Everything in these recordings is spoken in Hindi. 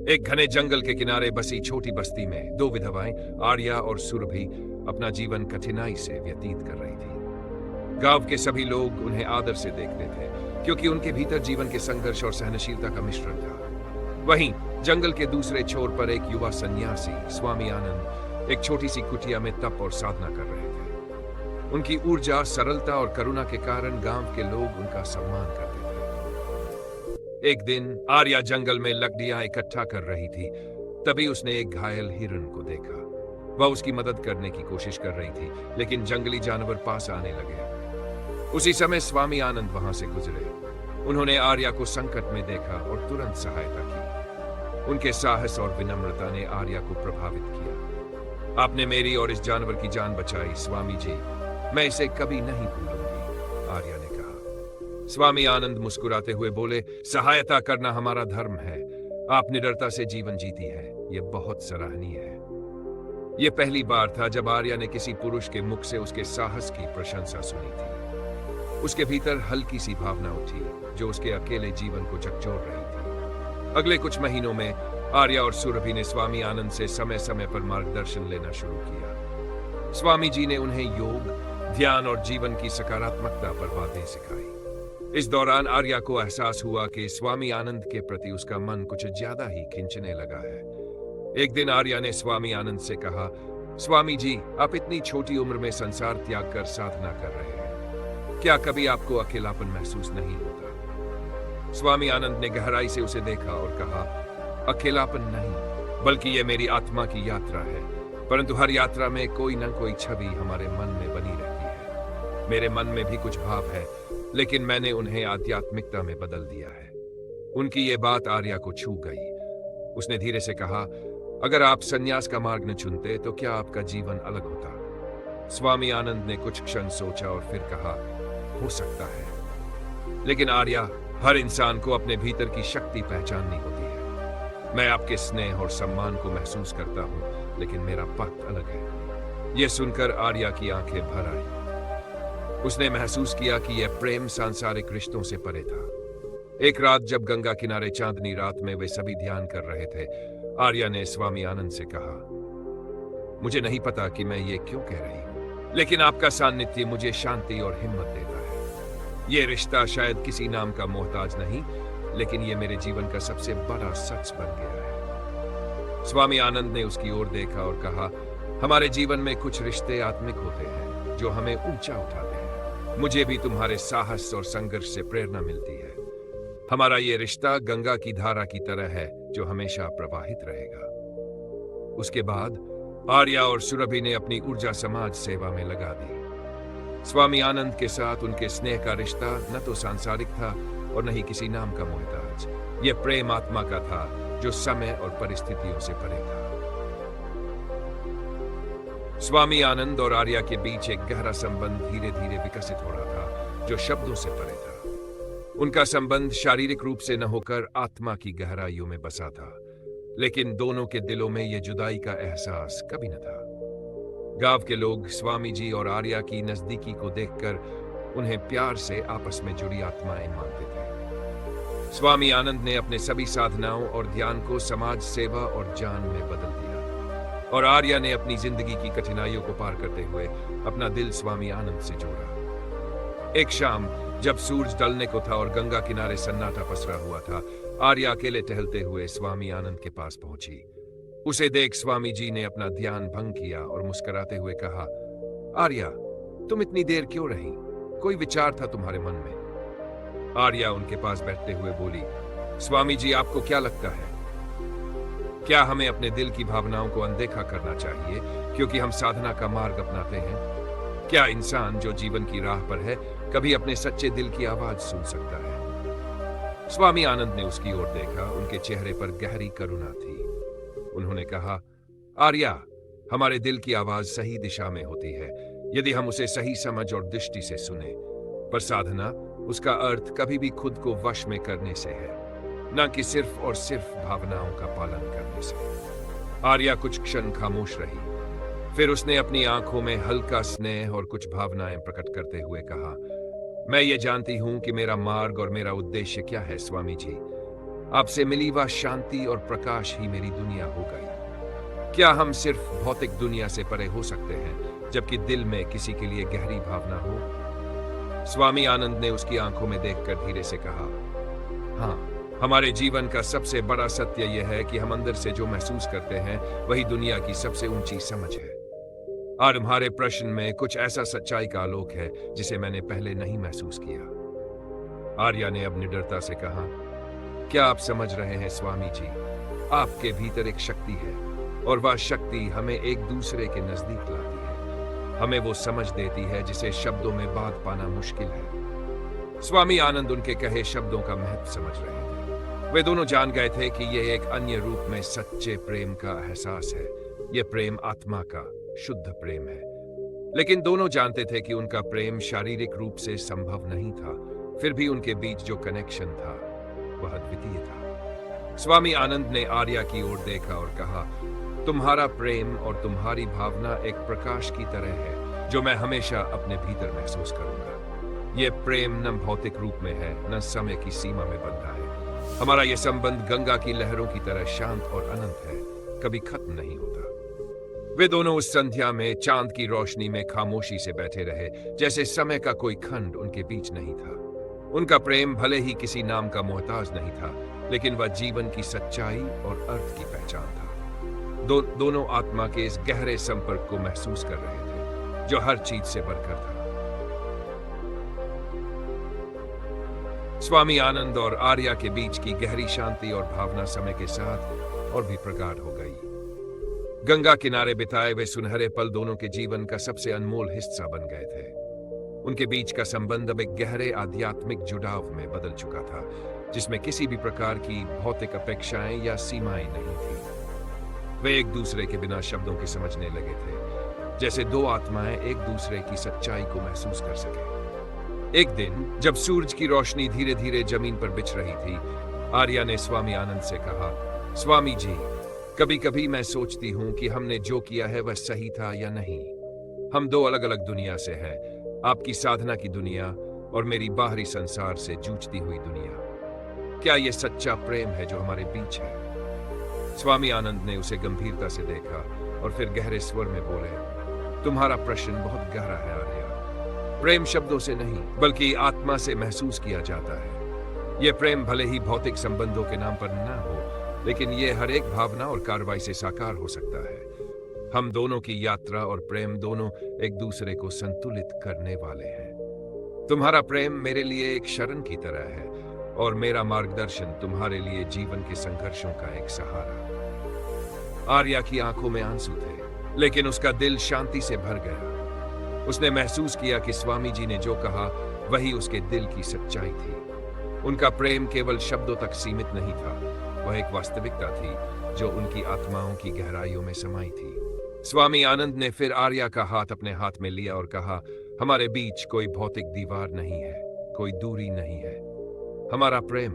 एक घने जंगल के किनारे बसी छोटी बस्ती में दो विधवाएं आर्या और सुरभि अपना जीवन कठिनाई से व्यतीत कर रही थी। गांव के सभी लोग उन्हें आदर से देखते थे क्योंकि उनके भीतर जीवन के संघर्ष और सहनशीलता का मिश्रण था। वहीं जंगल के दूसरे छोर पर एक युवा सन्यासी स्वामी आनंद एक छोटी सी कुटिया में तप और साधना कर रहे थे। उनकी ऊर्जा, सरलता और करुणा के कारण गांव के लोग उनका सम्मान करते थे। एक दिन आर्या जंगल में लकड़ियां इकट्ठा कर रही थी। तभी उसने एक घायल हिरण को देखा। वह उसकी मदद करने की कोशिश कर रही थी, लेकिन जंगली जानवर पास आने लगे। उसी समय स्वामी आनंद वहां से गुजरे। उन्होंने आर्या को संकट में देखा और तुरंत सहायता की। उनके साहस और विनम्रता ने आर्या को प्रभावित किया। आपने मेरी और इस जानवर की जान बचाई स्वामी जी, मैं इसे कभी नहीं भूलूंगी, आर्या ने कहा। स्वामी आनंद मुस्कुराते हुए बोले, सहायता करना हमारा धर्म है। आप निडरता से जीवन जीती है, यह बहुत सराहनीय है। यह पहली बार था जब आर्या ने किसी पुरुष के मुख से उसके साहस की प्रशंसा सुनी थी। उसके भीतर हल्की सी भावना उठी जो उसके अकेले जीवन को झकझोर रही थी। अगले कुछ महीनों में आर्या और सुरभि ने स्वामी आनंद से समय समय पर मार्गदर्शन लेना शुरू किया। स्वामी जी ने उन्हें योग, ध्यान और जीवन की सकारात्मकता पर बातें सिखाई। इस दौरान आर्या को एहसास हुआ कि स्वामी आनंद के प्रति उसका मन कुछ ज्यादा ही खिंचने लगा है। एक दिन आर्या ने स्वामी आनंद से कहा, स्वामी जी, आप इतनी छोटी उम्र में संसार त्याग कर साधना कर रहे हैं, क्या कभी आपको अकेलापन महसूस नहीं होता? स्वामी आनंद ने गहराई से उसे देखा और कहा, अकेलापन नहीं, बल्कि यह मेरी आत्मा की यात्रा है। परंतु हर यात्रा में कोई न कोई छवि हमारे मन में बनी रहती है। मेरे मन में भी कुछ भाव है, लेकिन मैंने उन्हें आध्यात्मिकता में बदल दिया है। उनकी ये बात आर्या को छू गई। उसने धीरे से कहा, अगर आप सन्यास का मार्ग न चुनते तो क्या आपका जीवन अलग होता? स्वामी आनंद ने कुछ क्षण सोचा और फिर कहा, हो सकता है, लेकिन आर्या, हर इंसान को अपने भीतर की शक्ति पहचाननी होती है। मैं आपके स्नेह और सम्मान को महसूस करता हूं, लेकिन मेरा पथ अलग है। यह सुनकर आर्या की आंखें भर आई। उसने महसूस किया कि यह प्रेम सांसारिक रिश्तों से परे था। एक रात जब गंगा किनारे चांदनी रात में वे सभी ध्यान कर रहे थे, आर्या ने स्वामी आनंद से कहा, मुझे नहीं पता कि मैं ये क्यों कह रही हूं, लेकिन आपका सान्निध्य मुझे शांति और हिम्मत देता है। ये रिश्ता शायद किसी नाम का मोहताज नहीं, लेकिन ये मेरे जीवन का सबसे बड़ा सच बन गया है। स्वामी आनंद ने उसकी ओर देखा और कहा, हमारे जीवन में कुछ रिश्ते आत्मिक होते हैं जो हमें ऊंचा उठाते हैं। मुझे भी तुम्हारे साहस और संघर्ष से प्रेरणा मिलती है। हमारा ये रिश्ता गंगा की धारा की तरह है जो हमेशा प्रवाहित रहेगा। उसके बाद आर्या और सुरभि ने अपनी ऊर्जा समाज सेवा में लगा दी। स्वामी आनंद के साथ उनके स्नेह का रिश्ता न तो सांसारिक था और न ही किसी नाम का मोहताज। यह प्रेम आत्मा का था जो समय और परिस्थितियों से परे था। स्वामी आनंद और आर्या के बीच एक गहरा संबंध धीरे धीरे विकसित हो रहा था जो शब्दों से परे था। उनका संबंध शारीरिक रूप से न होकर आत्मा की गहराइयों में बसा था, लेकिन दोनों के दिलों में यह जुदाई का एहसास कभी न था। गांव के लोग स्वामी जी और आर्या की नजदीकी को देखकर उन्हें प्यार से आपस में जुड़ी आत्माएं मानते थे। स्वामी आनंद ने अपने सभी साधनाओं और ध्यान को समाज सेवा और जान में बदल दिया, और आर्या ने अपनी जिंदगी की कठिनाइयों को पार करते हुए अपना दिल स्वामी आनंद से जोड़ा। एक शाम जब सूरज ढलने को था और गंगा किनारे सन्नाटा पसरा हुआ था, आर्या अकेले टहलते हुए स्वामी आनंद के पास पहुंची। उसे देख स्वामी जी ने अपना ध्यान भंग किया और मुस्कुराते हुए कहा, आर्या, तुम इतनी देर क्यों रही? कोई विचार था तुम्हारे मन में? आर्या उनके पास बैठते हुए बोली, स्वामी जी, आपको क्या लगता है, क्या हमें अपने दिल की भावनाओं को अनदेखा करना चाहिए क्योंकि हम साधना का मार्ग अपनाते हैं? क्या इंसान जो जीवन की राह पर है कभी अपने सच्चे दिल की आवाज सुन सकता है? स्वामी आनंद ने उसकी ओर देखा। उनके चेहरे पर गहरी करुणा थी। उन्होंने कहा, आर्या, हमारे दिल की आवाज सही दिशा में होती है यदि हम उसे सही समझ और दृष्टि से सुने, पर साधना, उसका अर्थ कभी भी खुद को वश में करने से है, न कि सिर्फ और सिर्फ भावनाओं का पालन करने से। आर्या कुछ क्षण खामोश रही, फिर उसने अपनी आंखों में हल्का स्नेह और कुछ भावनाएं प्रकट करते हुए कहा, मैं ये जानती हूं कि मेरा मार्ग और मेरा उद्देश्य क्या है स्वामी जी। आपसे मिली वह शांति और प्रकाश ही मेरी दुनिया हो गई। क्या हम सिर्फ भौतिक दुनिया से परे हो सकते हैं, जबकि दिल में किसी के लिए गहरी भावना हो? स्वामी आनंद ने उसकी आंखों में देखकर धीरे से कहा, हाँ, हमारे जीवन का सबसे बड़ा सत्य यह है कि हम अंदर से जो महसूस करते हैं वही दुनिया की सबसे ऊंची समझ है। और तुम्हारे प्रश्न में कुछ ऐसा सच्चाई का आलोक है जिसे मैंने पहले नहीं महसूस किया। आर्या ने अब निडरता से कहा, क्या आप समझ रहे हैं स्वामी जी, आपके भीतर एक शक्ति है और वह शक्ति हमें एक दूसरे के नजदीक लाती है। हमें वो समझ देती है जिसे शब्दों में बात पाना मुश्किल है। स्वामी आनंद उनके कहे शब्दों का महत्व समझ रहे थे। वे दोनों जान गए थे कि यह एक अन्य रूप में सच्चे प्रेम का एहसास है। यह प्रेम आत्मा का शुद्ध प्रेम है। लेकिन दोनों जानते थे कि उनका प्रेम शारीरिक रूप से संभव नहीं था। फिर भी उनके बीच जो कनेक्शन था वह अद्वितीय था। स्वामी आनंद ने आर्या की ओर देखा और कहा, तुम्हारा प्रेम और तुम्हारी भावना एक प्रकाश की तरह है जो मैं हमेशा अपने भीतर महसूस करूंगा। यह प्रेम न भौतिक रूप में है, न समय की सीमा में बंधा है। हमारा यह संबंध गंगा की लहरों की तरह शांत और अनंत है, कभी खत्म नहीं होता। वे दोनों उस संध्या में चांद की रोशनी में खामोशी से बैठे रहे, जैसे समय का कोई खंड उनके बीच नहीं था। उनका प्रेम भले ही किसी नाम का मोहताज नहीं था, लेकिन वह जीवन की सच्चाई और अर्थ की पहचान था। दोनों आत्मा के इस गहरे संपर्क को महसूस कर रहे थे जो हर चीज से बढ़कर था। स्वामी आनंद और आर्या के बीच की गहरी शांति और भावना समय के साथ और भी प्रगाढ़ हो गई। गंगा किनारे बिताए वे सुनहरे पल दोनों के जीवन का सबसे अनमोल हिस्सा बन गए थे। उनके बीच का संबंध अब एक गहरे आध्यात्मिक जुड़ाव में बदल चुका था, जिसमें किसी भी प्रकार की भौतिक अपेक्षाएं या सीमाएं नहीं थी। वे एक दूसरे के बिना शब्दों के समझने लगे थे, जैसे दो आत्माएं एक दूसरे की सच्चाई को महसूस कर सके। एक दिन जब सूरज की रोशनी धीरे धीरे जमीन पर बिछ रही थी, आर्या ने स्वामी आनंद से कहा, स्वामी जी, कभी कभी मैं सोचती हूँ कि हमने जो किया है वह सही था या नहीं। हम दो अलग अलग दुनिया से हैं, आपकी साधना की दुनिया और मेरी बाहरी संसार से जूझती हुई दुनिया। क्या यह सच्चा प्रेम है जो हमारे बीच है? स्वामी आनंद ने उसे गंभीरता से देखा और फिर गहरे स्वर में बोले, तुम्हारा प्रश्न बहुत गहरा है आर्या। प्रेम शब्दों से नहीं बल्कि आत्मा से महसूस किया जाता है। यह प्रेम भले ही भौतिक संबंधों के नाम पर न हो, लेकिन यह हर एक भावना और कार्रवाई से साकार हो सकता है। हम दोनों की यात्रा और प्रेम दोनों एक दूसरे को संतुलित करने वाले हैं। तुम्हारा प्रेम मेरे लिए एक शरण की तरह है और मेरा मार्गदर्शन तुम्हारे लिए जीवन के संघर्षों का एक सहारा। आर्या की आंखों में आंसू थे, लेकिन उसका दिल शांति से भर गया। उसने महसूस किया कि स्वामी जी ने जो कहा वही उसके दिल की सच्चाई थी। उनका प्रेम केवल शब्दों तक सीमित नहीं था, वह एक वास्तविकता थी जो उनकी आत्माओं की गहराइयों में समाई थी। स्वामी आनंद ने फिर आर्या का हाथ अपने हाथ में लिया और कहा, हमारे बीच कोई भौतिक दीवार नहीं है, कोई दूरी नहीं है। हमारा प्रेम,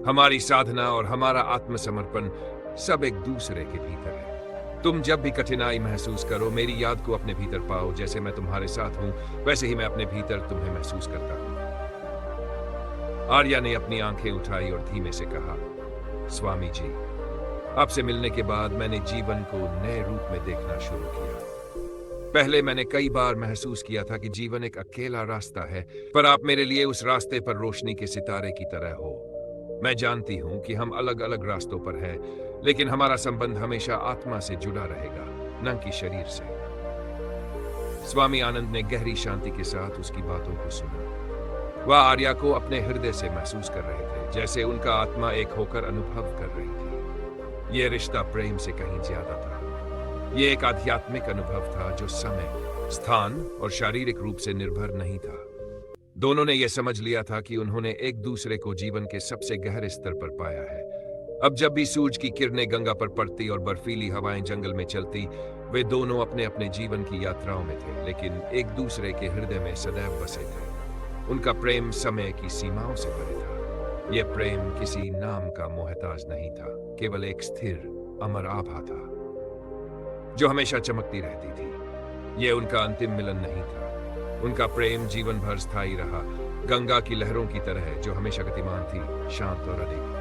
हमारी साधना और हमारा आत्मसमर्पण सब एक दूसरे के भीतर है। तुम जब भी कठिनाई महसूस करो, मेरी याद को अपने भीतर पाओ। जैसे मैं तुम्हारे साथ हूं, वैसे ही मैं अपने भीतर तुम्हें महसूस करता हूं। आर्या ने अपनी आंखें उठाई और धीमे से कहा, स्वामी जी, आपसे मिलने के बाद मैंने जीवन को नए रूप में देखना शुरू किया। पहले मैंने कई बार महसूस किया था कि जीवन एक अकेला रास्ता है, पर आप मेरे लिए उस रास्ते पर रोशनी के सितारे की तरह हो। मैं जानती हूं कि हम अलग अलग रास्तों पर हैं, लेकिन हमारा संबंध हमेशा आत्मा से जुड़ा रहेगा, न कि शरीर से। स्वामी आनंद ने गहरी शांति के साथ उसकी बातों को सुना। वह आर्या को अपने हृदय से महसूस कर रहे थे, जैसे उनका आत्मा एक होकर अनुभव कर रही थी। यह रिश्ता प्रेम से कहीं ज्यादा था। यह एक आध्यात्मिक अनुभव था जो समय, स्थान और शारीरिक रूप से निर्भर नहीं था। दोनों ने यह समझ लिया था कि उन्होंने एक दूसरे को जीवन के सबसे गहरे स्तर पर पाया है। अब जब भी सूरज की किरणें गंगा पर पड़ती और बर्फीली हवाएं जंगल में चलती, वे दोनों अपने अपने जीवन की यात्राओं में थे, लेकिन एक दूसरे के हृदय में सदैव बसे थे। उनका प्रेम समय की सीमाओं से परे था। यह प्रेम किसी नाम का मोहताज नहीं था, केवल एक स्थिर अमर आभा था जो हमेशा चमकती रहती थी। यह उनका अंतिम मिलन नहीं था। उनका प्रेम जीवन भर स्थायी रहा, गंगा की लहरों की तरह जो हमेशा गतिमान थी, शांत और अडिग।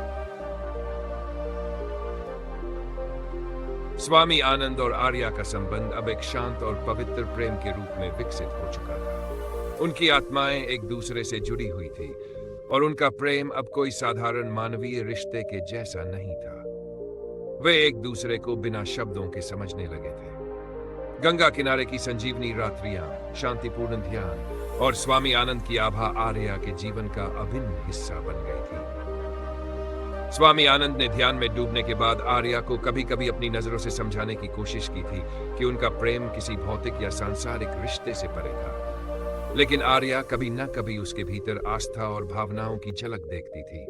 स्वामी आनंद और आर्या का संबंध अब एक शांत और पवित्र प्रेम के रूप में विकसित हो चुका था। उनकी आत्माएं एक दूसरे से जुड़ी हुई थी और उनका प्रेम अब कोई साधारण मानवीय रिश्ते के जैसा नहीं था। वे एक दूसरे को बिना शब्दों के समझने लगे थे। गंगा किनारे की संजीवनी रात्रियां, शांतिपूर्ण ध्यान और स्वामी आनंद की आभा आर्या के जीवन का अभिन्न हिस्सा बन गई थी। स्वामी आनंद ने ध्यान में डूबने के बाद आर्या को कभी कभी अपनी नजरों से समझाने की कोशिश की थी कि उनका प्रेम किसी भौतिक या सांसारिक रिश्ते से परे था, लेकिन आर्या कभी न कभी उसके भीतर आस्था और भावनाओं की झलक देखती थी।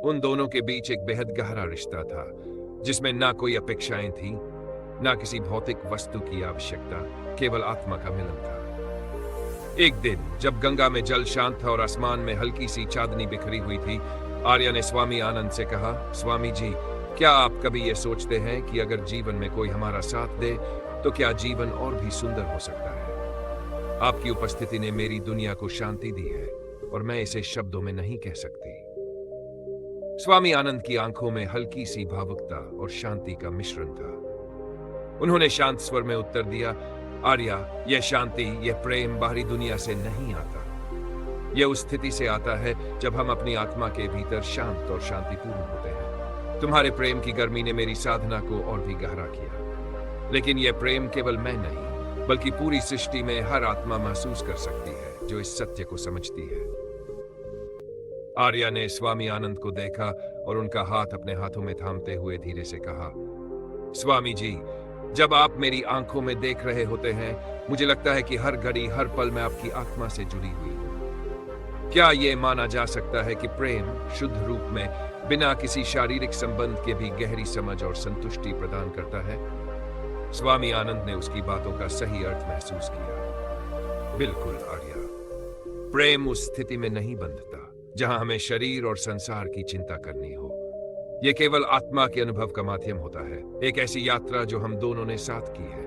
उन दोनों के बीच एक बेहद गहरा रिश्ता था, जिसमें ना कोई अपेक्षाएं थी, ना किसी भौतिक वस्तु की आवश्यकता, केवल आत्मा का मिलन था। एक दिन जब गंगा में जल शांत था और आसमान में हल्की सी चांदनी बिखरी हुई थी, आर्या ने स्वामी आनंद से कहा, स्वामी जी, क्या आप कभी ये सोचते हैं कि अगर जीवन में कोई हमारा साथ दे तो क्या जीवन और भी सुंदर हो सकता है? आपकी उपस्थिति ने मेरी दुनिया को शांति दी है और मैं इसे शब्दों में नहीं कह सकती। स्वामी आनंद की आंखों में हल्की सी भावुकता और शांति का मिश्रण था। उन्होंने शांत स्वर में उत्तर दिया, आर्या, यह शांति, यह प्रेम बाहरी दुनिया से नहीं आता। यह उस स्थिति से आता है जब हम अपनी आत्मा के भीतर शांत और शांतिपूर्ण होते हैं। तुम्हारे प्रेम की गर्मी ने मेरी साधना को और भी गहरा किया, लेकिन यह प्रेम केवल मैं नहीं, बल्कि पूरी सृष्टि में हर आत्मा महसूस कर सकती है जो इस सत्य को समझती है। आर्या ने स्वामी आनंद को देखा और उनका हाथ अपने हाथों में थामते हुए धीरे से कहा, स्वामी जी, जब आप मेरी आंखों में देख रहे होते हैं, मुझे लगता है कि हर घड़ी, हर पल मैं आपकी आत्मा से जुड़ी हुई हूं। क्या यह माना जा सकता है कि प्रेम शुद्ध रूप में बिना किसी शारीरिक संबंध के भी गहरी समझ और संतुष्टि प्रदान करता है? स्वामी आनंद ने उसकी बातों का सही अर्थ महसूस किया। बिल्कुल आर्या, प्रेम उस स्थिति में नहीं बंधता जहां हमें शरीर और संसार की चिंता करनी हो। यह केवल आत्मा के अनुभव का माध्यम होता है, एक ऐसी यात्रा जो हम दोनों ने साथ की है।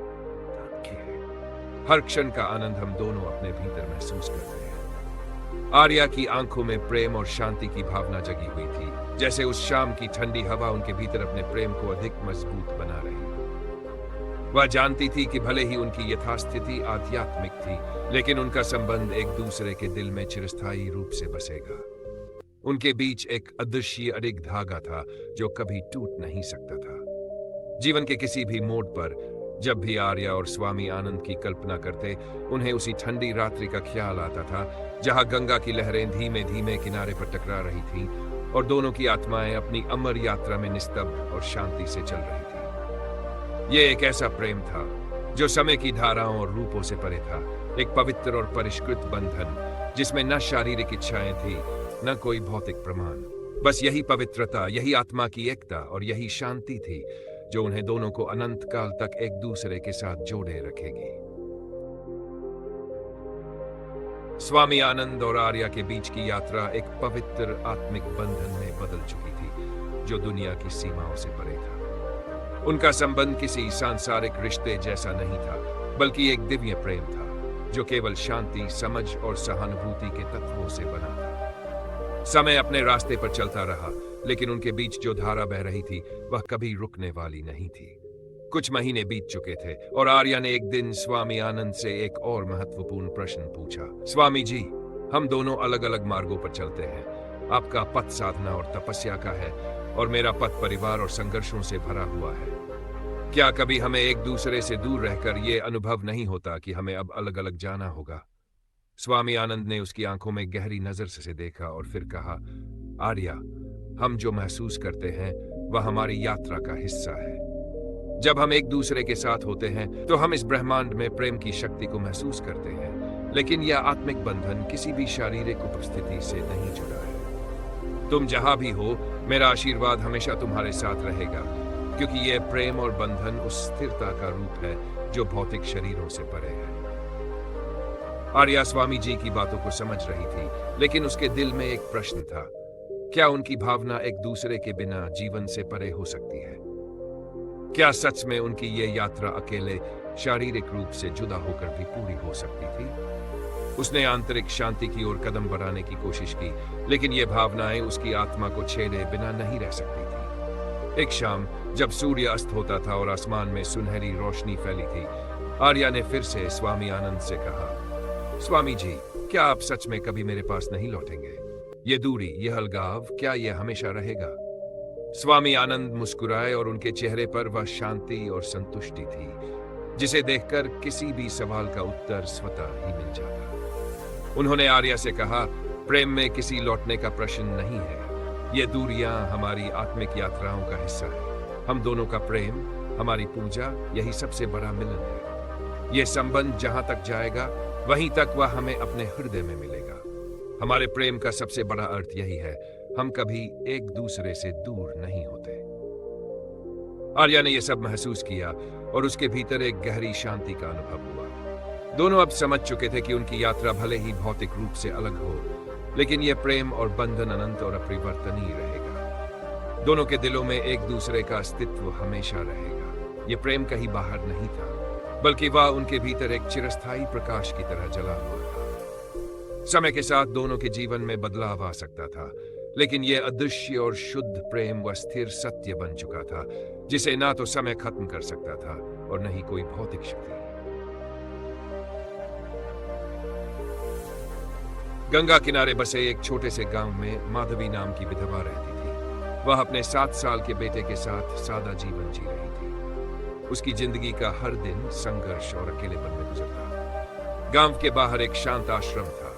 हर क्षण का आनंद हम दोनों अपने भीतर महसूस करते हैं। आर्या की आंखों में प्रेम और शांति की भावना जगी हुई थी, जैसे उस शाम की ठंडी हवा उनके भीतर अपने प्रेम को अधिक मजबूत बना रही। वह जानती थी कि भले ही उनकी यथास्थिति आध्यात्मिक थी, लेकिन उनका संबंध एक दूसरे के दिल में चिरस्थायी रूप से बसेगा। उनके बीच एक अदृश्य अडिग धागा था जो कभी टूट नहीं सकता था। जीवन के किसी भी मोड़ पर जब भी आर्या और स्वामी आनंद की कल्पना करते, उन्हें उसी ठंडी रात्रि का ख्याल आता था जहां गंगा की लहरें धीमे धीमे किनारे पर टकरा रही थीं और दोनों की आत्माएं अपनी अमर यात्रा में निस्तब्ध और शांति से चल रही थीं। यह एक ऐसा प्रेम था जो समय की धाराओं और रूपों से परे था, एक पवित्र और परिष्कृत बंधन जिसमें न शारीरिक इच्छाएं थी, न कोई भौतिक प्रमाण। बस यही पवित्रता, यही आत्मा की एकता और यही शांति थी जो उन्हें दोनों को अनंत काल तक एक दूसरे के साथ जोड़े रखेगी। स्वामी आनंद और आर्या के बीच की यात्रा एक पवित्र आत्मिक बंधन में बदल चुकी थी जो दुनिया की सीमाओं से परे था। उनका संबंध किसी सांसारिक रिश्ते जैसा नहीं था, बल्कि एक दिव्य प्रेम था जो केवल शांति, समझ और सहानुभूति के तत्वों से बना था। समय अपने रास्ते पर चलता रहा, लेकिन उनके बीच जो धारा बह रही थी वह कभी रुकने वाली नहीं थी। कुछ महीने बीत चुके थे और आर्या ने एक दिन स्वामी आनंद से एक और महत्वपूर्ण प्रश्न पूछा, स्वामी जी, हम दोनों अलग अलग मार्गों पर चलते हैं। आपका पथ साधना और तपस्या का है और मेरा पथ परिवार और संघर्षों से भरा हुआ है। क्या कभी हमें एक दूसरे से दूर रहकर यह अनुभव नहीं होता कि हमें अब अलग अलग जाना होगा? स्वामी आनंद ने उसकी आंखों में गहरी नजर से देखा और फिर कहा, आर्या, हम जो महसूस करते हैं वह हमारी यात्रा का हिस्सा है। जब हम एक दूसरे के साथ होते हैं तो हम इस ब्रह्मांड में प्रेम की शक्ति को महसूस करते हैं, लेकिन यह आत्मिक बंधन किसी भी शारीरिक उपस्थिति से नहीं जुड़ा है। तुम जहां भी हो, मेरा आशीर्वाद हमेशा तुम्हारे साथ रहेगा, क्योंकि यह प्रेम और बंधन उस स्थिरता का रूप है जो भौतिक शरीरों से परे है। आर्या स्वामी जी की बातों को समझ रही थी, लेकिन उसके दिल में एक प्रश्न था, क्या उनकी भावना एक दूसरे के बिना जीवन से परे हो सकती है? क्या सच में उनकी ये यात्रा अकेले शारीरिक रूप से जुदा होकर भी पूरी हो सकती थी? उसने आंतरिक शांति की ओर कदम बढ़ाने की कोशिश की, लेकिन ये भावनाएं उसकी आत्मा को छेड़े बिना नहीं रह सकती थी। एक शाम जब सूर्य अस्त होता था और आसमान में सुनहरी रोशनी फैली थी, आर्या ने फिर से स्वामी आनंद से कहा, स्वामी जी, क्या आप सच में कभी मेरे पास नहीं लौटेंगे? ये दूरी, यह अलगाव, क्या यह हमेशा रहेगा? स्वामी आनंद मुस्कुराए और उनके चेहरे पर वह शांति और संतुष्टि थी जिसे देखकर किसी भी सवाल का उत्तर स्वतः ही मिल जाता। उन्होंने आर्या से कहा, प्रेम में किसी लौटने का प्रश्न नहीं है। ये दूरियां हमारी आत्मिक यात्राओं का हिस्सा है। हम दोनों का प्रेम, हमारी पूजा, यही सबसे बड़ा मिलन है। ये संबंध जहां तक जाएगा वहीं तक वह हमें अपने हृदय में मिलेगा। हमारे प्रेम का सबसे बड़ा अर्थ यही है, हम कभी एक दूसरे से दूर नहीं होते। आर्या ने यह सब महसूस किया और उसके भीतर एक गहरी शांति का अनुभव हुआ। दोनों अब समझ चुके थे कि उनकी यात्रा भले ही भौतिक रूप से अलग हो, लेकिन यह प्रेम और बंधन अनंत और अपरिवर्तनीय रहेगा। दोनों के दिलों में एक दूसरे का अस्तित्व हमेशा रहेगा। यह प्रेम कहीं बाहर नहीं था, बल्कि वह उनके भीतर एक चिरस्थायी प्रकाश की तरह जला हुआ था। समय के साथ दोनों के जीवन में बदलाव आ सकता था, लेकिन यह अदृश्य और शुद्ध प्रेम वह स्थिर सत्य बन चुका था जिसे ना तो समय खत्म कर सकता था और न ही कोई भौतिक शक्ति। गंगा किनारे बसे एक छोटे से गांव में माधवी नाम की विधवा रहती थी। वह अपने 7 साल के बेटे के साथ सादा जीवन जी रही थी। उसकी जिंदगी का हर दिन संघर्ष और अकेलेपन में गुजरता। गांव के बाहर एक शांत आश्रम था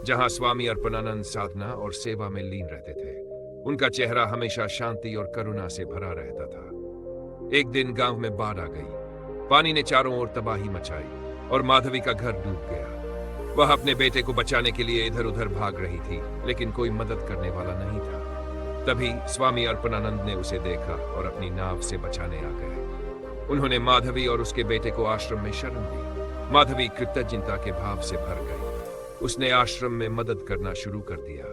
जहां स्वामी अर्पणानंद साधना और सेवा में लीन रहते थे। उनका चेहरा हमेशा शांति और करुणा से भरा रहता था। एक दिन गांव में बाढ़ आ गई। पानी ने चारों ओर तबाही मचाई और माधवी का घर डूब गया। वह अपने बेटे को बचाने के लिए इधर उधर भाग रही थी, लेकिन कोई मदद करने वाला नहीं था। तभी स्वामी अर्पणानंद ने उसे देखा और अपनी नाव से बचाने आ गए। उन्होंने माधवी और उसके बेटे को आश्रम में शरण दी। माधवी कृतज्ञता के भाव से भर गई। उसने आश्रम में मदद करना शुरू कर दिया,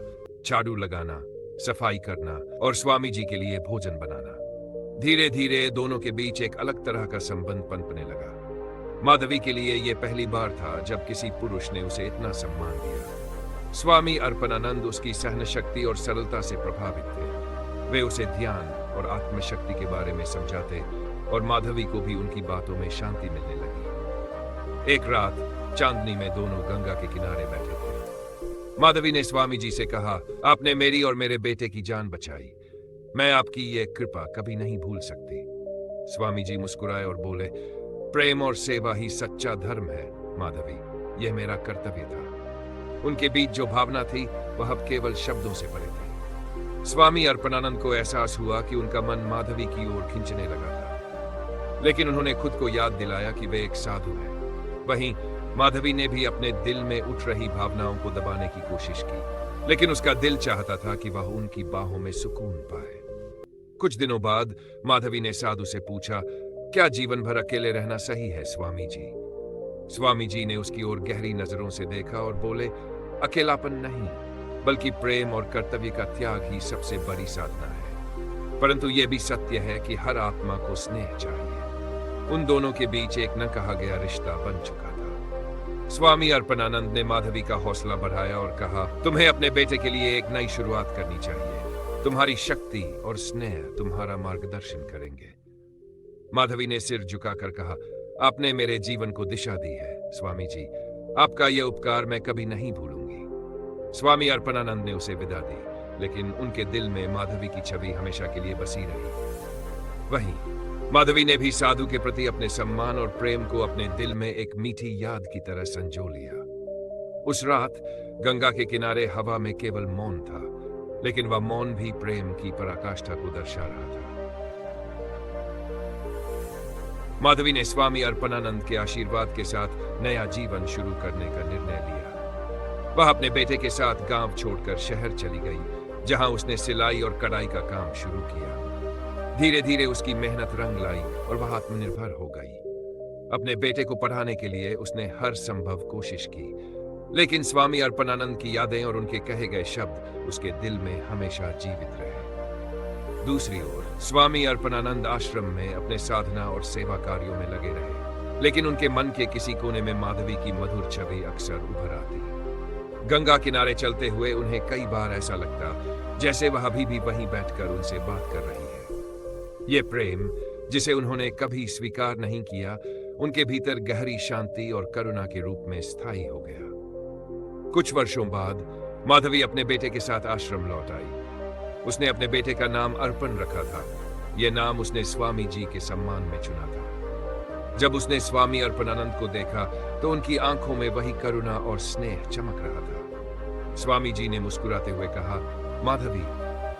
झाड़ू लगाना, सफाई करना और स्वामी जी के लिए भोजन बनाना। धीरे धीरे दोनों के बीच एक अलग तरह का संबंध पनपने लगा। माधवी के लिए यह पहली बार था जब किसी पुरुष ने उसे इतना सम्मान दिया। स्वामी अर्पणानंद उसकी सहन शक्ति और सरलता से प्रभावित थे। वे उसे ध्यान और आत्मशक्ति के बारे में समझाते और माधवी को भी उनकी बातों में शांति मिलने लगी। एक रात चांदनी में दोनों गंगा के किनारे बैठे थे। माधवी ने स्वामी जी से कहा, आपने मेरी और मेरे बेटे की जान बचाई। मैं आपकी ये कृपा कभी नहीं भूल सकती। स्वामी जी मुस्कुराए और बोले, प्रेम और सेवा ही सच्चा धर्म है माधवी, यह मेरा कर्तव्य था। उनके बीच जो भावना थी वह अब केवल शब्दों से परे थी। स्वामी अर्पणानंद को एहसास हुआ कि उनका मन माधवी की ओर खींचने लगा था, लेकिन उन्होंने खुद को याद दिलाया कि वे एक साधु हैं। वहीं माधवी ने भी अपने दिल में उठ रही भावनाओं को दबाने की कोशिश की, लेकिन उसका दिल चाहता था कि वह उनकी बाहों में सुकून पाए। कुछ दिनों बाद माधवी ने साधु से पूछा, क्या जीवन भर अकेले रहना सही है स्वामी जी? स्वामी जी ने उसकी ओर गहरी नजरों से देखा और बोले, अकेलापन नहीं, बल्कि प्रेम और कर्तव्य का त्याग ही सबसे बड़ी साधना है। परंतु यह भी सत्य है कि हर आत्मा को स्नेह चाहिए। उन दोनों के बीच एक न कहा गया रिश्ता बन चुका था। स्वामी अर्पणानंद ने माधवी का हौसला बढ़ाया और कहा, तुम्हें अपने बेटे के लिए एक नई शुरुआत करनी चाहिए। तुम्हारी शक्ति और स्नेह तुम्हारा मार्गदर्शन करेंगे। माधवी ने सिर झुकाकर कहा, आपने मेरे जीवन को दिशा दी है स्वामी जी। आपका यह उपकार मैं कभी नहीं भूलूंगी। स्वामी अर्पणानंद ने उसे विदा दी, लेकिन उनके दिल में माधवी की छवि हमेशा के लिए बसी रही। वहीं माधवी ने भी साधु के प्रति अपने सम्मान और प्रेम को अपने दिल में एक मीठी याद की तरह संजो लिया। उस रात गंगा के किनारे हवा में केवल मौन था, लेकिन वह मौन भी प्रेम की पराकाष्ठा को दर्शा रहा था। माधवी ने स्वामी अर्पणानंद के आशीर्वाद के साथ नया जीवन शुरू करने का निर्णय लिया। वह अपने बेटे के साथ गांव छोड़कर शहर चली गई, जहां उसने सिलाई और कढ़ाई का काम शुरू किया। धीरे धीरे उसकी मेहनत रंग लाई और वह आत्मनिर्भर हो गई। अपने बेटे को पढ़ाने के लिए उसने हर संभव कोशिश की, लेकिन स्वामी अर्पणानंद की यादें और उनके कहे गए शब्द उसके दिल में हमेशा जीवित रहे। दूसरी ओर स्वामी अर्पणानंद आश्रम में अपने साधना और सेवा कार्यों में लगे रहे, लेकिन उनके मन के किसी कोने में माधवी की मधुर छवि अक्सर उभर आती। गंगा किनारे चलते हुए उन्हें कई बार ऐसा लगता जैसे वह अभी भी वहीं बैठकर उनसे बात कर रही है। ये प्रेम, जिसे उन्होंने कभी स्वीकार नहीं किया, उनके भीतर गहरी शांति और करुणा के रूप में स्थायी हो गया। कुछ वर्षों बाद माधवी अपने बेटे के साथ आश्रम लौट आई। उसने अपने बेटे का नाम अर्पण रखा था। यह नाम उसने स्वामी जी के सम्मान में चुना था। जब उसने स्वामी अर्पणानंद को देखा तो उनकी आंखों में वही करुणा और स्नेह चमक रहा था। स्वामी जी ने मुस्कुराते हुए कहा, माधवी,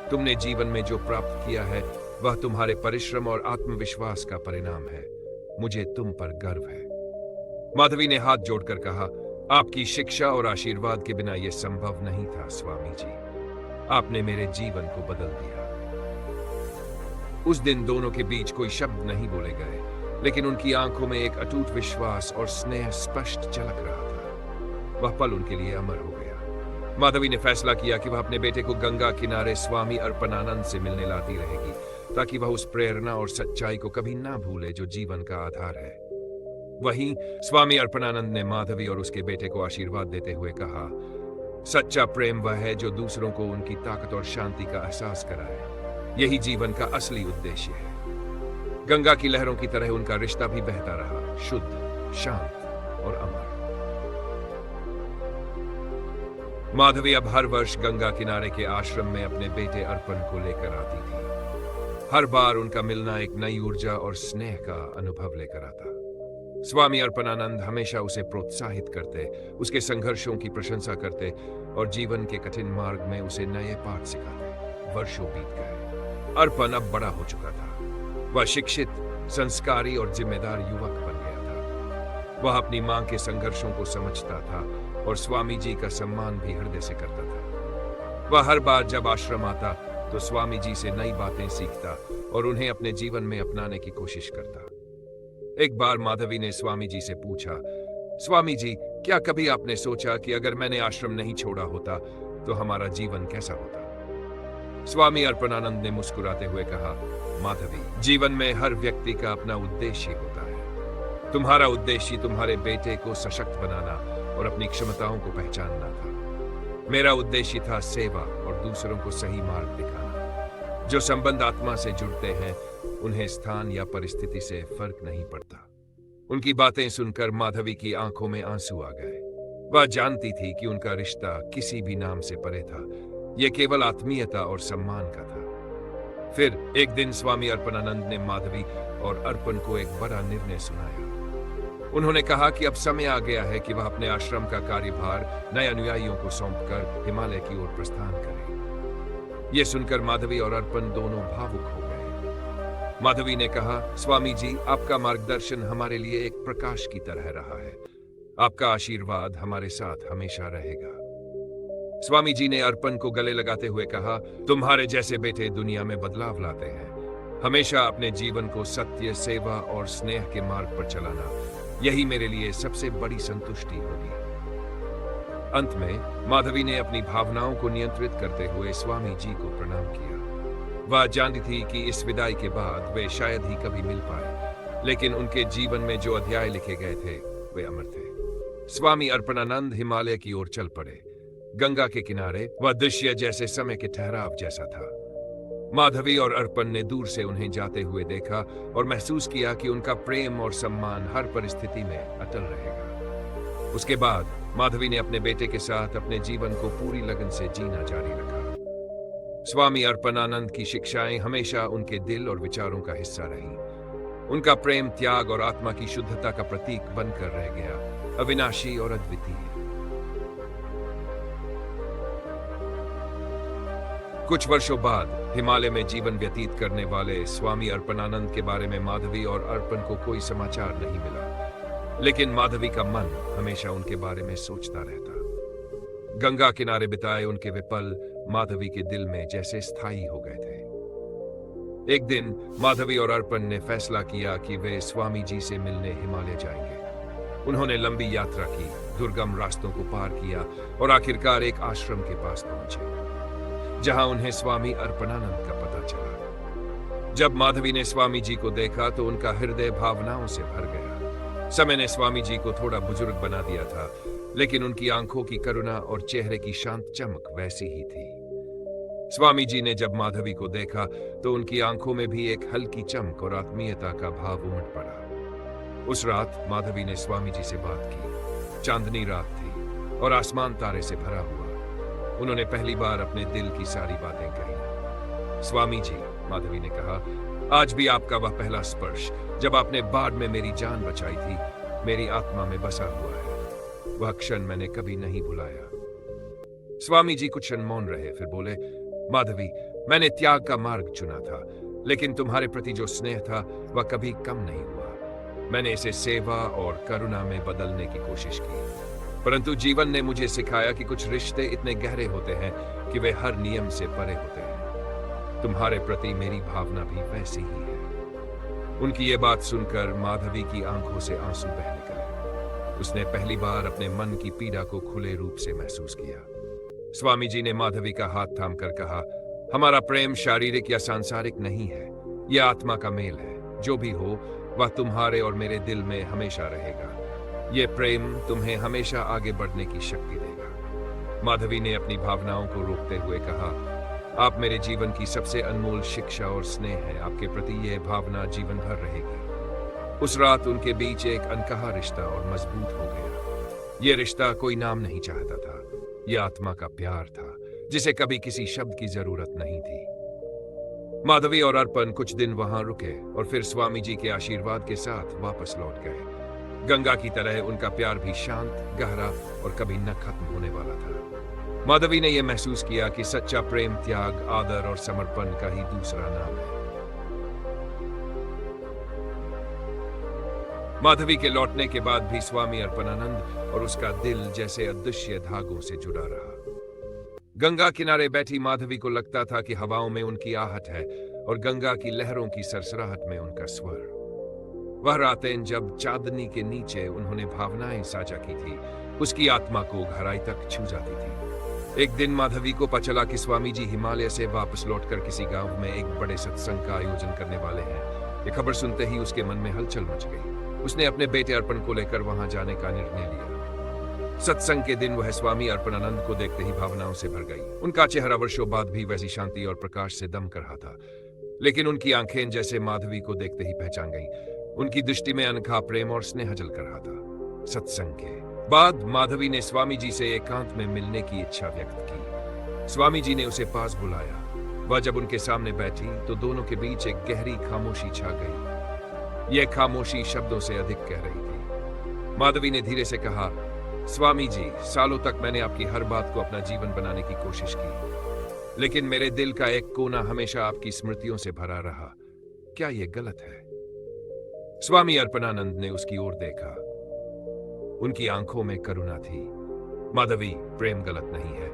तुमने जीवन में जो प्राप्त किया है वह तुम्हारे परिश्रम और आत्मविश्वास का परिणाम है। मुझे तुम पर गर्व है। माधवी ने हाथ जोड़कर कहा, आपकी शिक्षा और आशीर्वाद के बिना यह संभव नहीं था स्वामी जी। आपने मेरे जीवन को बदल दिया। उस दिन दोनों के बीच कोई शब्द नहीं बोले गए, लेकिन उनकी आंखों में एक अटूट विश्वास और स्नेह स्पष्ट झलक रहा था। वह पल उनके लिए अमर हो गया। माधवी ने फैसला किया कि वह अपने बेटे को गंगा किनारे स्वामी अर्पणानंद से मिलने लाती रहेगी, ताकि वह उस प्रेरणा और सच्चाई को कभी ना भूले जो जीवन का आधार है। वहीं स्वामी अर्पणानंद ने माधवी और उसके बेटे को आशीर्वाद देते हुए कहा, सच्चा प्रेम वह है जो दूसरों को उनकी ताकत और शांति का एहसास कराए। यही जीवन का असली उद्देश्य है। गंगा की लहरों की तरह उनका रिश्ता भी बहता रहा, शुद्ध, शांत और अमर। माधवी अब हर वर्ष गंगा किनारे के आश्रम में अपने बेटे अर्पण को लेकर आती थी। हर बार उनका मिलना एक नई ऊर्जा और स्नेह का अनुभव लेकर आता। स्वामी अर्पणानंद हमेशा उसे प्रोत्साहित करते, उसके संघर्षों की प्रशंसा करते और जीवन के कठिन मार्ग में उसे नए पाठ सिखाते। वर्षों बीत गए। अर्पण अब बड़ा हो चुका था। वह शिक्षित, संस्कारी और जिम्मेदार युवक बन गया था। वह अपनी मां के संघर्षों को समझता था और स्वामी जी का सम्मान भी हृदय से करता था। वह हर बार जब आश्रम आता तो स्वामी जी से नई बातें सीखता और उन्हें अपने जीवन में अपनाने की कोशिश करता। एक बार माधवी ने स्वामी जी से पूछा, स्वामी जी, क्या कभी आपने सोचा कि अगर मैंने आश्रम नहीं छोड़ा होता तो हमारा जीवन कैसा होता? स्वामी अर्पणानंद ने मुस्कुराते हुए कहा, माधवी, जीवन में हर व्यक्ति का अपना उद्देश्य होता है। तुम्हारा उद्देश्य तुम्हारे बेटे को सशक्त बनाना और अपनी क्षमताओं को पहचानना था। मेरा उद्देश्य था सेवा और दूसरों को सही मार्ग दिखाना। जो संबंध आत्मा से जुड़ते हैं उन्हें स्थान या परिस्थिति से फर्क नहीं पड़ता। उनकी बातें सुनकर माधवी की आंखों में आंसू आ गए। वह जानती थी कि उनका रिश्ता किसी भी नाम से परे था। यह केवल आत्मीयता और सम्मान का था। फिर एक दिन स्वामी अर्पणानंद ने माधवी और अर्पण को एक बड़ा निर्णय सुनाया। उन्होंने कहा कि अब समय आ गया है कि वह अपने आश्रम का कार्यभार नए अनुयायियों को सौंपकर हिमालय की ओर प्रस्थान करें। यह सुनकर माधवी और अर्पण दोनों भावुक हो गए। माधवी ने कहा, स्वामी जी, आपका मार्गदर्शन हमारे लिए एक प्रकाश की तरह रहा है। आपका आशीर्वाद हमारे साथ हमेशा रहेगा। स्वामी जी ने अर्पण को गले लगाते हुए कहा, तुम्हारे जैसे बेटे दुनिया में बदलाव लाते हैं। हमेशा अपने जीवन को सत्य, सेवा और स्नेह के मार्ग पर चलाना, यही मेरे लिए सबसे बड़ी संतुष्टि होगी। अंत में माधवी ने अपनी भावनाओं को नियंत्रित करते हुए स्वामी जी को प्रणाम किया। वह जानती थी कि इस विदाई के बाद वे शायद ही कभी मिल पाए, लेकिन उनके जीवन में जो अध्याय लिखे गए थे वे अमर थे। स्वामी अर्पणानंद हिमालय की ओर चल पड़े। गंगा के किनारे वह दृश्य जैसे समय के ठहराव जैसा था। माधवी और अर्पण ने दूर से उन्हें जाते हुए देखा और महसूस किया कि उनका प्रेम और सम्मान हर परिस्थिति में अटल रहेगा। उसके बाद माधवी ने अपने बेटे के साथ अपने जीवन को पूरी लगन से जीना जारी रखा। स्वामी अर्पणानंद की शिक्षाएं हमेशा उनके दिल और विचारों का हिस्सा रहीं। उनका प्रेम, त्याग और आत्मा की शुद्धता का प्रतीक बनकर रह गया, अविनाशी और अद्वितीय। कुछ वर्षों बाद हिमालय में जीवन व्यतीत करने वाले स्वामी अर्पणानंद के बारे में माधवी और अर्पण को कोई समाचार नहीं मिला, लेकिन माधवी का मन हमेशा उनके बारे में सोचता रहता। गंगा किनारे बिताए उनके वे पल माधवी के दिल में जैसे स्थायी हो गए थे। एक दिन माधवी और अर्पण ने फैसला किया कि वे स्वामी जी से मिलने हिमालय जाएंगे। उन्होंने लंबी यात्रा की, दुर्गम रास्तों को पार किया और आखिरकार एक आश्रम के पास पहुंचे, जहां उन्हें स्वामी अर्पणानंद का पता चला। जब माधवी ने स्वामी जी को देखा तो उनका हृदय भावनाओं से भर गया। समय ने स्वामी जी को थोड़ा बुजुर्ग बना दिया था, लेकिन उनकी आंखों की करुणा और चेहरे की शांत चमक वैसी ही थी। स्वामी जी ने जब माधवी को देखा तो उनकी आंखों में भी एक हल्की चमक और आत्मीयता का भाव उमड़ पड़ा। उस रात माधवी ने स्वामी जी से बात की। चांदनी रात थी और आसमान तारे से भरा हुआ। उन्होंने पहली बार अपने दिल की सारी बातें कही। स्वामी जी, माधवी ने कहा, आज भी आपका वह पहला स्पर्श जब आपने बाढ़ में मेरी जान बचाई थी, मेरी आत्मा में बसा हुआ है। वह क्षण मैंने कभी नहीं भुलाया। स्वामी जी कुछ क्षण मौन रहे, फिर बोले, माधवी, मैंने त्याग का मार्ग चुना था, लेकिन तुम्हारे प्रति जो स्नेह था वह कभी कम नहीं हुआ। मैंने इसे सेवा और करुणा में बदलने की कोशिश की, परंतु जीवन ने मुझे सिखाया कि कुछ रिश्ते इतने गहरे होते हैं कि वे हर नियम से परे होते हैं। तुम्हारे प्रति मेरी भावना भी वैसी ही है। उनकी ये बात सुनकर माधवी की आंखों से आंसू बह निकले। उसने पहली बार अपने मन की पीड़ा को खुले रूप से महसूस किया। स्वामी जी ने माधवी का हाथ थामकर कहा, हमारा प्रेम शारीरिक या सांसारिक नहीं है, यह आत्मा का मेल है। जो भी हो वह तुम्हारे और मेरे दिल में हमेशा रहेगा। यह प्रेम तुम्हें हमेशा आगे बढ़ने की शक्ति देगा। माधवी ने अपनी भावनाओं को रोकते हुए कहा, आप मेरे जीवन की सबसे अनमोल शिक्षा और स्नेह है। आपके प्रति यह भावना जीवन भर रहेगी। उस रात उनके बीच एक अनकहा रिश्ता और मजबूत हो गया। यह रिश्ता कोई नाम नहीं चाहता था, यह आत्मा का प्यार था जिसे कभी किसी शब्द की जरूरत नहीं थी। माधवी और अर्पण कुछ दिन वहां रुके और फिर स्वामी जी के आशीर्वाद के साथ वापस लौट गए। गंगा की तरह उनका प्यार भी शांत, गहरा और कभी न खत्म होने वाला था। माधवी ने यह महसूस किया कि सच्चा प्रेम त्याग, आदर और समर्पण का ही दूसरा नाम है। माधवी के लौटने के बाद भी स्वामी अर्पणानंद और उसका दिल जैसे अदृश्य धागों से जुड़ा रहा। गंगा किनारे बैठी माधवी को लगता था कि हवाओं में उनकी आहट है और गंगा की लहरों की सरसराहट में उनका स्वर। वह रातें जब चांदनी के नीचे उन्होंने भावनाएं साझा की थी, उसकी आत्मा को गहराई तक छू जाती थी। एक दिन माधवी को पता चला कि स्वामी जी हिमालय से वापस लौटकर किसी गांव में एक बड़े सत्संग का आयोजन करने वाले हैं। ये खबर सुनते ही उसके मन में हलचल मच गई। उसने अपने बेटे अर्पण को लेकर वहां जाने का निर्णय लिया। सत्संग के दिन वह स्वामी अर्पणानंद को देखते ही भावनाओं से भर गई। उनका चेहरा वर्षों बाद भी वैसी शांति और प्रकाश से दम कर रहा था, लेकिन उनकी आंखें जैसे माधवी को देखते ही पहचान गईं। उनकी दृष्टि में अनखा प्रेम और स्नेह जल कर रहा था। सत्संग के बाद माधवी ने स्वामी जी से एकांत में मिलने की इच्छा व्यक्त की। स्वामी जी ने उसे पास बुलाया। वह जब उनके सामने बैठी तो दोनों के बीच एक गहरी खामोशी छा गई। यह खामोशी शब्दों से अधिक कह रही थी। माधवी ने धीरे से कहा, स्वामी जी, सालों तक मैंने आपकी हर बात को अपना जीवन बनाने की कोशिश की, लेकिन मेरे दिल का एक कोना हमेशा आपकी स्मृतियों से भरा रहा। क्या यह गलत है? स्वामी अर्पणानंद ने उसकी ओर देखा। उनकी आंखों में करुणा थी। माधवी, प्रेम गलत नहीं है।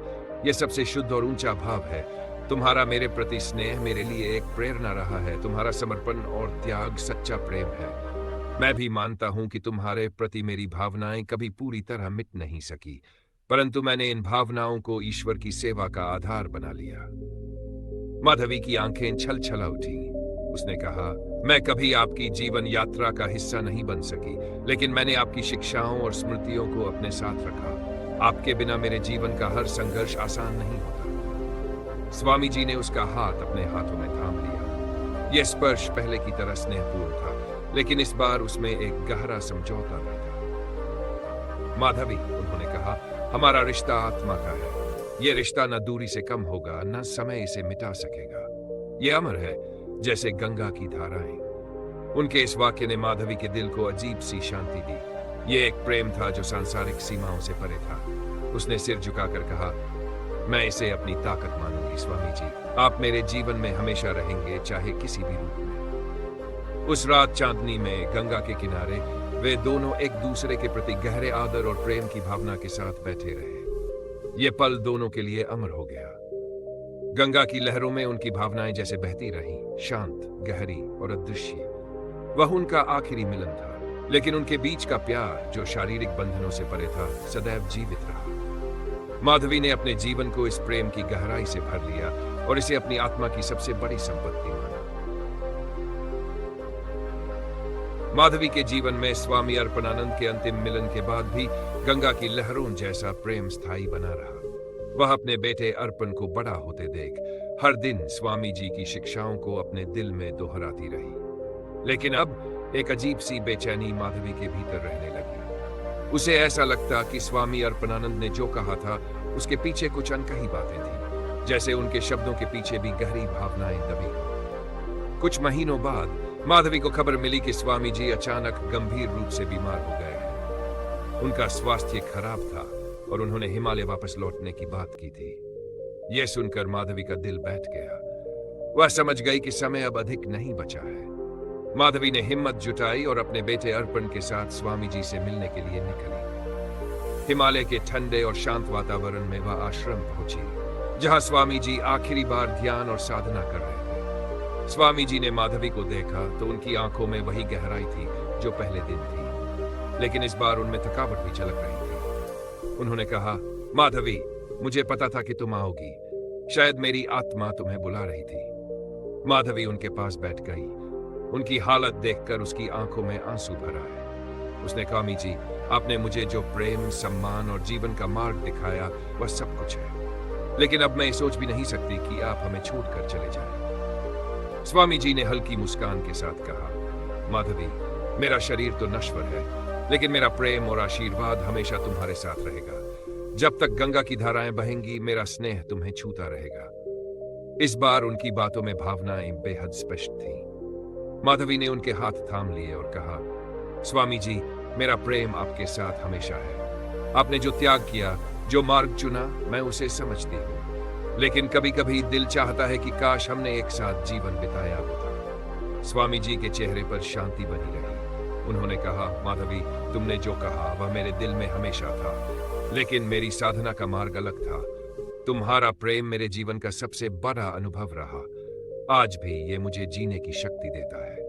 यह सबसे शुद्ध और ऊंचा भाव है। तुम्हारा मेरे प्रति स्नेह मेरे लिए एक प्रेरणा रहा है। तुम्हारा समर्पण और त्याग सच्चा प्रेम है। मैं भी मानता हूं कि तुम्हारे प्रति मेरी भावनाएं कभी पूरी तरह मिट नहीं सकी, परंतु मैंने इन भावनाओं को ईश्वर की सेवा का आधार बना लिया। माधवी की आंखें छल छला उठी। उसने कहा, मैं कभी आपकी जीवन यात्रा का हिस्सा नहीं बन सकी, लेकिन मैंने आपकी शिक्षाओं और स्मृतियों को अपने साथ रखा। आपके बिना मेरे जीवन का हर संघर्ष आसान नहीं होता। स्वामी जी ने उसका हाथ अपने हाथों में थाम लिया। यह स्पर्श पहले की तरह स्नेहपूर्ण था, लेकिन इस बार उसमें एक गहरा समझौता भी था। माधवी, उन्होंने कहा, हमारा रिश्ता आत्मा का है। यह रिश्ता न दूरी से कम होगा, न समय इसे मिटा सकेगा। यह अमर है, जैसे गंगा की धाराएं। उनके इस वाक्य ने माधवी के दिल को अजीब सी शांति दी। यह एक प्रेम था जो सांसारिक सीमाओं से परे था। उसने सिर झुकाकर कहा, मैं इसे अपनी ताकत मानूंगी स्वामी जी। आप मेरे जीवन में हमेशा रहेंगे, चाहे किसी भी रूप में। उस रात चांदनी में गंगा के किनारे वे दोनों एक दूसरे के प्रति गहरे आदर और प्रेम की भावना के साथ बैठे रहे। ये पल दोनों के लिए अमर हो गया। गंगा की लहरों में उनकी भावनाएं जैसे बहती रहीं, शांत, गहरी और अदृश्य। वह उनका आखिरी मिलन था, लेकिन उनके बीच का प्यार, जो शारीरिक बंधनों से परे था, सदैव जीवित रहा। माधवी ने अपने जीवन को इस प्रेम की गहराई से भर लिया और इसे अपनी आत्मा की सबसे बड़ी संपत्ति माना। माधवी के जीवन में स्वामी अर्पणानंद के अंतिम मिलन के बाद भी गंगा की लहरों जैसा प्रेम स्थायी बना रहा। वह अपने बेटे अर्पण को बड़ा होते देख हर दिन स्वामी जी की शिक्षाओं को अपने दिल में दोहराती रही। लेकिन अब एक अजीब सी बेचैनी माधवी के भीतर रहने लगी। उसे ऐसा लगता कि स्वामी अर्पणानंद ने जो कहा था उसके पीछे कुछ अनकही बातें थी, जैसे उनके शब्दों के पीछे भी गहरी भावनाएं दबी हों। कुछ महीनों बाद माधवी को खबर मिली कि स्वामी जी अचानक गंभीर रूप से बीमार हो गए हैं। उनका स्वास्थ्य खराब था और उन्होंने हिमालय वापस लौटने की बात की थी। यह सुनकर माधवी का दिल बैठ गया। वह समझ गई कि समय अब अधिक नहीं बचा है। माधवी ने हिम्मत जुटाई और अपने बेटे अर्पण के साथ स्वामी जी से मिलने के लिए निकली। हिमालय के ठंडे और शांत वातावरण में वह आश्रम पहुंची, जहां स्वामी जी आखिरी बार ध्यान और साधना कर रहे थे। स्वामी जी ने माधवी को देखा तो उनकी आंखों में वही गहराई थी जो पहले दिन थी, लेकिन इस बार उनमें थकावट भी झलक रही थी। उन्होंने कहा, माधवी, मुझे पता था कि तुम आओगी। शायद मेरी आत्मा तुम्हें बुला रही थी। माधवी उनके पास बैठ गई। उनकी हालत देखकर उसकी आंखों में आंसू भर आए। उसने कहा, स्वामी जी, आपने मुझे जो प्रेम, सम्मान और जीवन का मार्ग दिखाया वह सब कुछ है, लेकिन अब मैं ये सोच भी नहीं सकती कि आप हमें छोड़कर चले जाएं। स्वामी जी ने हल्की मुस्कान के साथ कहा, माधवी, मेरा शरीर तो नश्वर है, लेकिन मेरा प्रेम और आशीर्वाद हमेशा तुम्हारे साथ रहेगा। जब तक गंगा की धाराएं बहेंगी, मेरा स्नेह तुम्हें छूता रहेगा। इस बार उनकी बातों में भावनाएं बेहद स्पष्ट थीं। माधवी ने उनके हाथ थाम लिए और कहा, स्वामी जी, मेरा प्रेम आपके साथ हमेशा है। आपने जो त्याग किया, जो मार्ग चुना, मैं उसे समझती हूँ, लेकिन कभी कभी दिल चाहता है कि काश हमने एक साथ जीवन बिताया होता। स्वामी जी के चेहरे पर शांति बनी रही। उन्होंने कहा, माधवी, तुमने जो कहा वह मेरे दिल में हमेशा था, लेकिन मेरी साधना का मार्ग अलग था। तुम्हारा प्रेम मेरे जीवन का सबसे बड़ा अनुभव रहा। आज भी ये मुझे जीने की शक्ति देता है।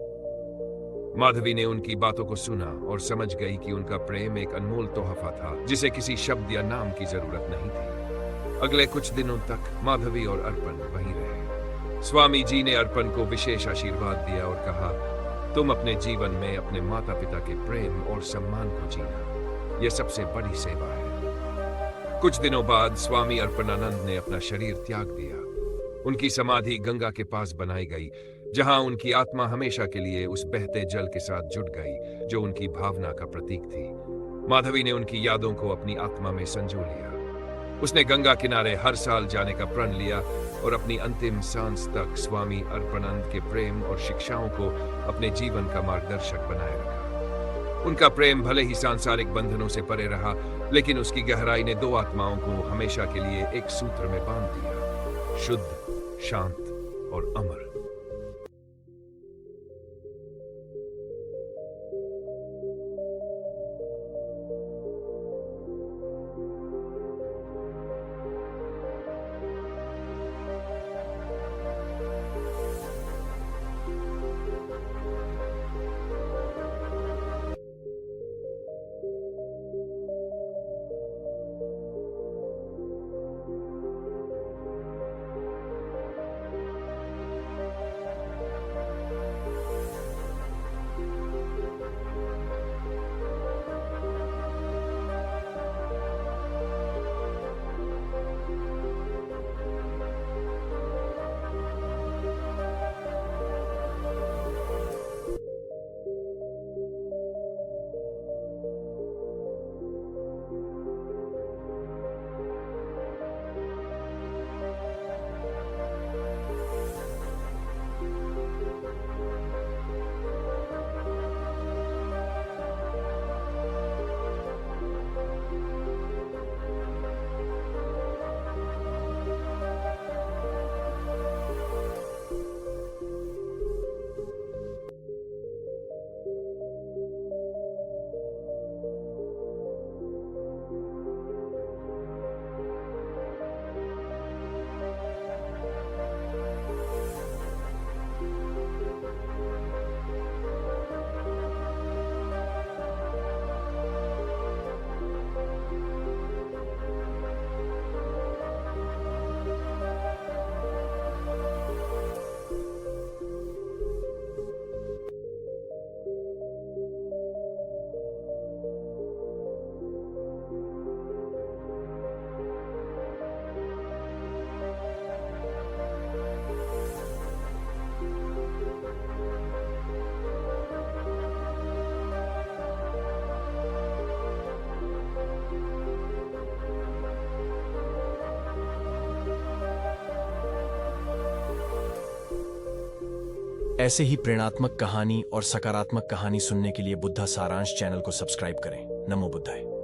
माधवी ने उनकी बातों को सुना और समझ गई कि उनका प्रेम एक अनमोल तोहफा था, जिसे किसी शब्द या नाम की जरूरत नहीं थी। अगले कुछ दिनों तक माधवी और अर्पण वहीं रहे। स्वामी जी ने अर्पण को विशेष आशीर्वाद दिया और कहा, तुम अपने जीवन में अपने माता पिता के प्रेम और सम्मान को जीना, यह सबसे बड़ी सेवा है। कुछ दिनों बाद स्वामी अर्पणानंद ने अपना शरीर त्याग दिया। उनकी समाधि गंगा के पास बनाई गई, जहां उनकी आत्मा हमेशा के लिए उस बहते जल के साथ जुट गई जो उनकी भावना का प्रतीक थी। माधवी ने उनकी यादों को अपनी आत्मा में संजो लिया। उसने गंगा किनारे हर साल जाने का प्रण लिया और अपनी अंतिम सांस तक स्वामी अर्पणानंद के प्रेम और शिक्षाओं को अपने जीवन का मार्गदर्शक बनाए रखा। उनका प्रेम भले ही सांसारिक बंधनों से परे रहा, लेकिन उसकी गहराई ने दो आत्माओं को हमेशा के लिए एक सूत्र में बांध दिया, शुद्ध, शांत और अमर। ऐसे ही प्रेरणात्मक कहानी और सकारात्मक कहानी सुनने के लिए बुद्धा सारांश चैनल को सब्सक्राइब करें। नमो बुद्धाय।